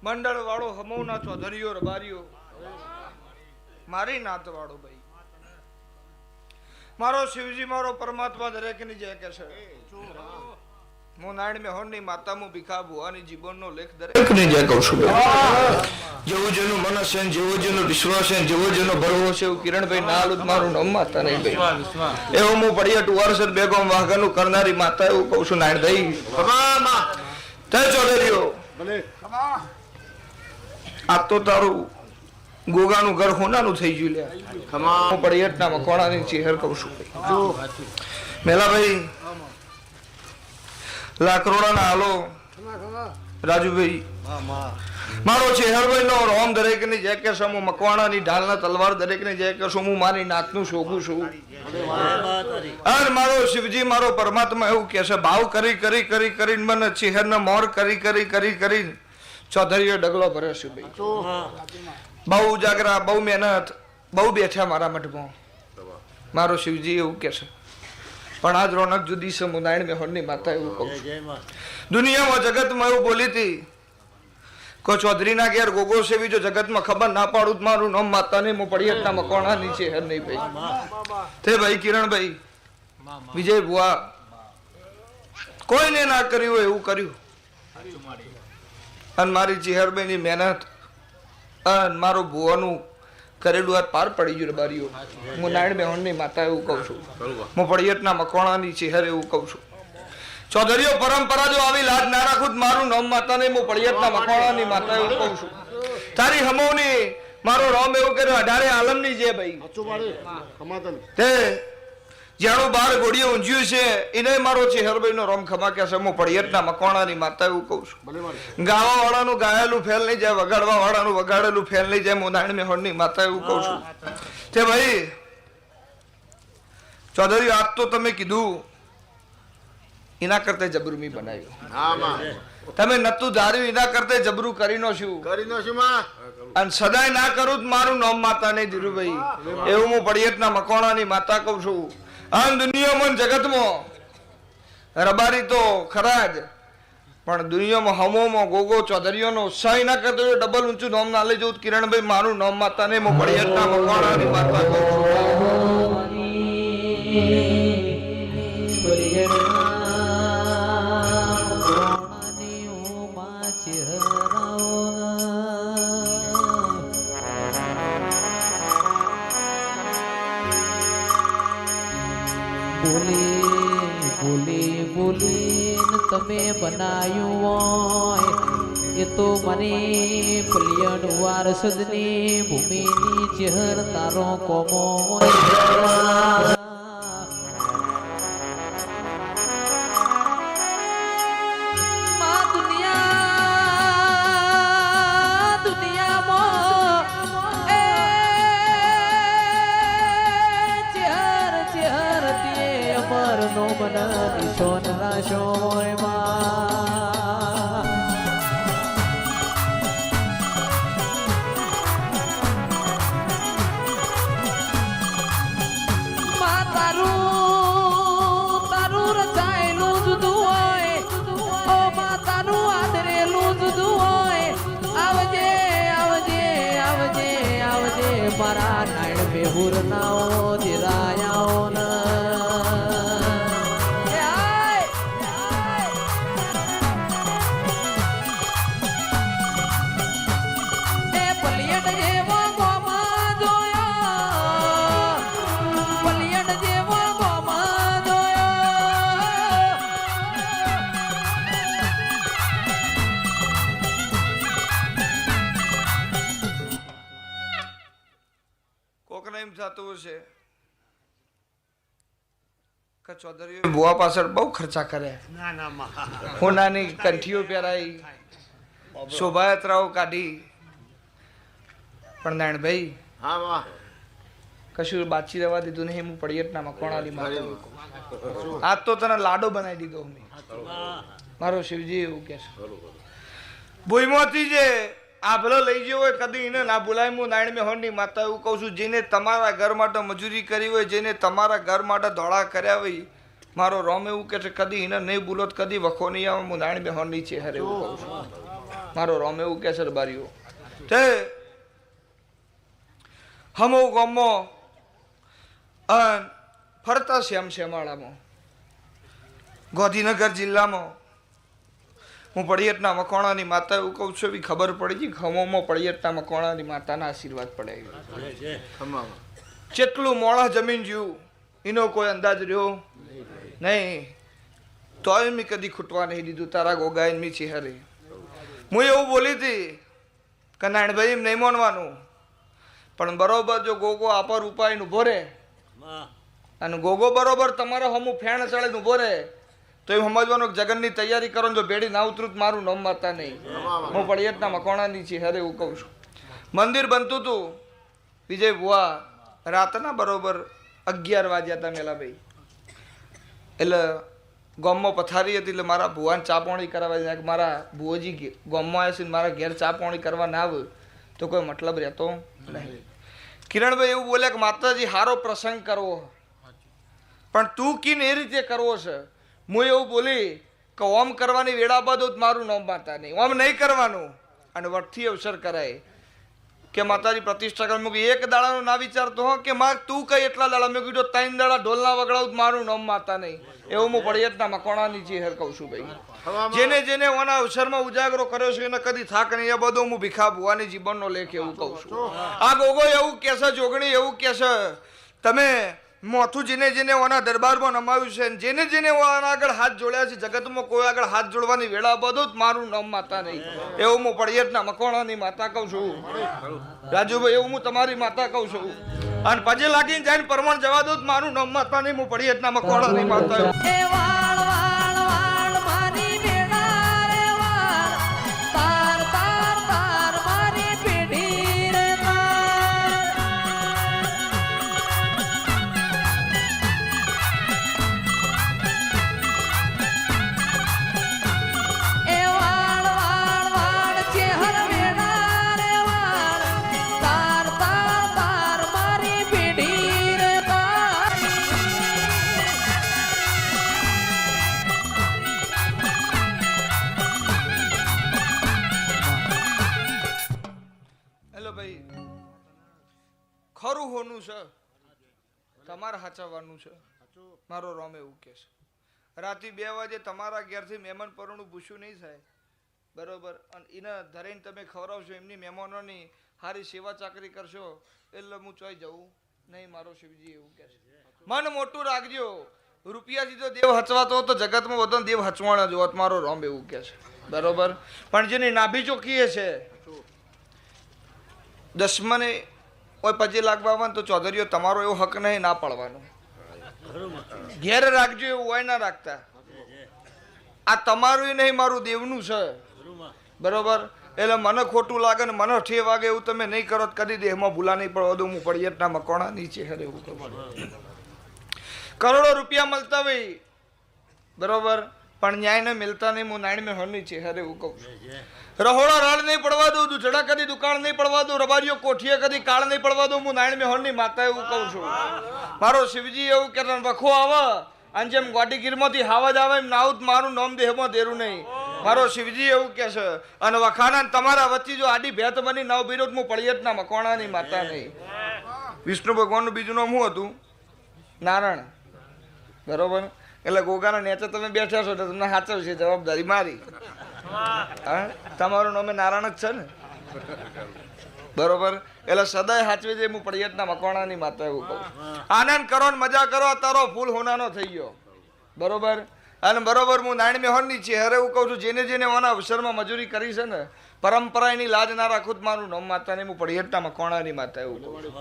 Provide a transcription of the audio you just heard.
મંડળ વાળો હમોના ચૌધરીઓ રબારીઓ મારી નાત વાળો ભાઈ મારો શિવજી મારો પરમાત્મા દરેક ની જય કે છે હું નારાયણ મે હોની માતા મુ ભીખા ભુવાની જીવનનો લેખ દરેક ની જય કહું છું જેવું જેનું મનસ છે જેવો જેનો વિશ્વાસ છે જેવો જેનો ભરવો છે એવું કિરણભાઈ નાલુદ મારું નામ માતા નહીં ભાઈ એવું હું પડિયા ટુવારસર બેગમ વાઘાનું કરનારી માતા એવું કહું છું નારાયણ ભાઈ જય ચૌધરીઓ ભલે આ તો તારું ગોગાનું ઘર હોનાનું થઈ ગયું લે હું પડિયાટના મકોણાની ચહેર કહું છું મેલા ભાઈ લાકરોડાના હાલો રાજુભાઈ મારો ચહેરભાઈ નો રોમ દરેક ની જય કે હું મકવાણાની ઢાલના તલવાર દરેક ની જય કે હું મારી નાતનું શોભું છું અને મારો શિવજી મારો પરમાત્મા એવું કે છે ભાવ કરી કરી કરી કરીને મને ચહેરના મોર કરી કરી કરી કરી ચૌધરીએ ડગલો ભર્યો છે ભાઈ બહુ ઉજાગરા બહુ મહેનત બહુ બેઠા મારા મઠમાં મારો શિવજી એવું કે છે પણ આજ રોનક જુદી છે હું નારાયણ મેહોરની માતા એવું કહું છું દુનિયામાં જગતમાં એવું બોલી હતી કોઈ ચૌધરીના ઘેર ગોગો સેવી જો જગતમાં ખબર ના પાડું મારું નામ માતા ને હું પડિયાટના મકોણા નીચે હર નહીં ભાઈ તે ભાઈ કિરણભાઈ વિજય ભુવા કોઈને ના કર્યું હોય એવું કર્યું અને મારી ચહેરભાઈ ની મહેનત અને મારો ભુવાનું કરેલું હાથ પાર પડી ગયું બારીઓ હું નારાયણ મેહોરની માતા એવું કહું છું હું પડિયાટના મકોણાની ચહેર એવું કહું છું ચૌધરીઓ પરંપરા જો આવી લાજ ના રાખું મારું નામ માતા ને હું પડિયાટના મકોણાની માતા એવું કહું છું તારી હમોની મારો રોમ એવું કર્યો 18 આલમની જે ભાઈ તે જાણું બાર ગોળીઓ ઊંઝ્યું છે એને મારો ચહેરભાઈ નો રોમ ખમા કે છે હું પડિયાટના મકોણાની માતા એવું કહું છું ગાવા વાળાનું ગાયેલું ફેલ નહીં જાય વગાડવા વાળાનું વગાડેલું ફેલ નહીં જાય હું નારાયણ મેહોરની માતા એવું કહું છું તે ભાઈ ચૌધરી આજ તો તમે કીધું એના કરતા જબરું મી બનાવ્યું તમે નતું ધાર્યું એના કરતા જબરું કરીને શું અને સદાય ના કરું મારું નામ માતા નહીં ધીરુભાઈ એવું હું પડિયાટના મકોણાની માતા કહું છું અને દુનિયામાં જગતમાં રબારી તો ખરા જ પણ દુનિયામાં હમોમાં ગોગો ચૌધરીઓનો ઉત્સાહ ના કરતો ડબલ ઊંચું નામ ના લઈ જવું કિરણભાઈ મારું નામ માતા નહીં હું પડિયાટના મકોણાની માતા કહું છું તમે બનાયું હોય એ તો મને પલિયણ વારસદની ભૂમિની ચહેર તારો કોમો મારા નાયણ બેહુર નાઓ ધીરાયાઓ ચૌધરીઓ બુઆ પાછળ બહુ ખર્ચા કર્યા હોનાની કંઠીઓ પહેરાઈ શોભાયાત્રાઓ કાઢી પણ નારાયણભાઈ કશું બાચી રહેવા દીધું નહીં હું પડિયાટના મકોણાની માતા આજ તો તને લાડો બનાવી દીધો મારો શિવજી એવું કે છે ભૂઈમાંથી જે આભલો લઈ ગયો હોય કદી એને ના બોલાય હું નારાયણ મેહોરની માતા એવું કહું છું જેને તમારા ઘર માટે મજૂરી કરી હોય જેને તમારા ઘર માટે દોડા કર્યા હોય મારો રોમ એવું કે છે કદી એને નહીં બોલો તો કદી વખો નહીં આવે હું નાણ બેહો નીચે હરે એવું કહું છું મારો રોમ એવું કે છે બારીઓ તે હમો ગામો ફરતા શ્યામ શ્યામાળામાં ગાંધીનગર જિલ્લામાં હું પડિયતના મકોણાની માતા એવું કહું છું એવી ખબર પડી ગઈ ખમોમાં પડિયતના મકોણાની માતાના આશીર્વાદ પડે જેટલું મોડા જમીન જ્યું એનો કોઈ અંદાજ રહ્યો નહીં તોય મેં કદી ખૂટવા નહીં દીધું તારા ગોગાઈ મી ચહેરે હું એવું બોલી હતી કે નાણભાઈ એમ નહીં માનવાનું પણ બરોબર જો ગોગો આપર ઉપાય ઉભો રહે અને ગોગો બરોબર તમારો હમું ફેણ ચડે ઉભો રહે તો એમ સમજવાનું જગનની તૈયારી કરો જો બેડી ના ઉતરું મારું નામ માતા નહીં હું પડિયતના મકોણાની છે હરે એવું કહું છું મંદિર બનતું હતું વિજય ભુવા રાતના બરોબર 11 વાગ્યા હતા મેલાભાઈ એટલે ગામમાં પથારી હતી એટલે મારા ભુવાને ચા પાણી કરાવવા જાય મારા ભુવોજી ગામમાં આવ્યા છે મારા ઘેર ચા પાણી કરવા ના આવે તો કોઈ મતલબ રહેતો નહીં કિરણભાઈ એવું બોલ્યા કે માતાજી સારો પ્રસંગ કરવો પણ તું કીને એ રીતે કરવો છે હું એવું બોલી કે ઓમ કરવાની વેળા બાદ મારું નામ માતા નહીં ઓમ નહીં કરવાનું અને વટથી અવસર કરાય કે માતાજી પ્રતિષ્ઠા કરી મૂકી એક દાડાનો ના વિચારતો હો કે માર તું કઈ એટલા દાડા મેં કીધું 3 દાડા ઢોલના વગડાવું મારું નામ માતા નહીં એવું હું પડિયતના મકોણાની ચહેર કહું છું ભાઈ જેને જેને ઓના અવસરમાં ઉજાગરો કર્યો છે એને કદી થાક નહીં એ બધું હું ભીખા ભુવાની જીવનનો લેખ એવું કહું છું આ ગોગો એવું કે છે જોગણી એવું કે છે તમે મોથું જેને જેને ઓના દરબારમાં નમાવ્યું છે જેને જેને ઓના આગળ હાથ જોડ્યા છે જગતમાં કોઈ આગળ હાથ જોડવાની વેળા બધું જ મારું નામ માતા નહીં એવું હું પડિયતના મકોણાની માતા કહું છું રાજુભાઈ એવું હું તમારી માતા કહું છું અને પજે લાગીને જાય પરમાણ જવા દઉં મારું નામ માતા નહીં હું પડિયતના મકોણાની માતા એ વાળ વાળ વાળ મારી બેડા રે વાળ તાર તાર તાર મારી પેઢી રે એ વાળ વાળ વાળ ચહેર બેડા રે વાળ તાર તાર તાર મારી પેઢી રે હેલો ભાઈ ખરું હોનું છે તમારે સાચવવાનું છે મારો રોમ એવું કે છે રાતે 2 વાગે તમારા ઘેરથી મહેમાન પરણું ભૂસ્યું નહીં થાય બરોબર અને એને ધરીને તમે ખવડાવશો એમની મહેમાનોની સારી સેવા ચાકરી કરશો એટલે હું ચોઈ જવું નહીં મારો શિવજી એવું કે છે મન મોટું રાખજો રૂપિયાથી તો દેવ હચવાતો તો જગતમાં બધો દેવ હચવાણા જોત મારો રોમ એવું કે છે બરોબર પણ જેની નાભી ચોખ્ખી છે દસમને કોઈ 25 લાખ બાવન તો ચૌધરીઓ તમારો એવો હક નહીં ના પાડવાનો ઘેર રાખજો એવું હોય ના રાખતા આ તમારું નહીં મારું દેવનું છે બરોબર એટલે મને ખોટું લાગે ને મને ઠે વાગે એવું તમે નહીં કરો કદી દેહમાં ભૂલા નહીં પડવા દઉં હું પડિયતના મકોણા નીચે હરે એવું કહું કરોડો રૂપિયા મળતા હોય બરોબર પણ ન્યાય ને મિલતા નહીં હું નાણ મેં હરની છે હરે એવું કહું છું રહોડા રાડ નહીં પડવા દઉં જડા કદી દુકાળ નહીં પડવા દઉં રબારીઓ કોઠીએ કદી કાળ નહીં પડવા દઉં હું નાણ મેં હરની માતા એવું કહું છું મારો શિવજી એવું કે વખો આવે અને જેમ ગોટીગીરમાંથી હાવજ આવે એમ નાઉત મારું નામ દેહમાં દેરું નહીં મારો શિવજી એવું કે છે અને વખાના તમારા વચ્ચે જો આડી ભેત બની નવ વિરોધ હું પડિયતના મકોણાની માતા નહીં વિષ્ણુ ભગવાનનું બીજું નામ શું હતું નારાયણ બરોબર એટલે ગોગાના નેચે તમે બેઠા છો એટલે તમને સાચવશે જવાબદારી મારી હા તમારું નામે નારાયણ જ છે ને બરોબર એટલે સદાય સાચવી છે હું પડિયતના મકોણાની માતા એવું કહું આનંદ કરો ને મજા કરો તારો ફૂલ હોનાનો થઈ ગયો બરોબર અને બરોબર હું નારાયણ મેહોરની છે હરે એવું કહું છું જેને જેને ઓના અવસરમાં મજૂરી કરી છે ને પરંપરા એની લાજ ના રાખું મારું નામ માતા ને હું પડિયતના મકોણાની માતા એવું કહું છું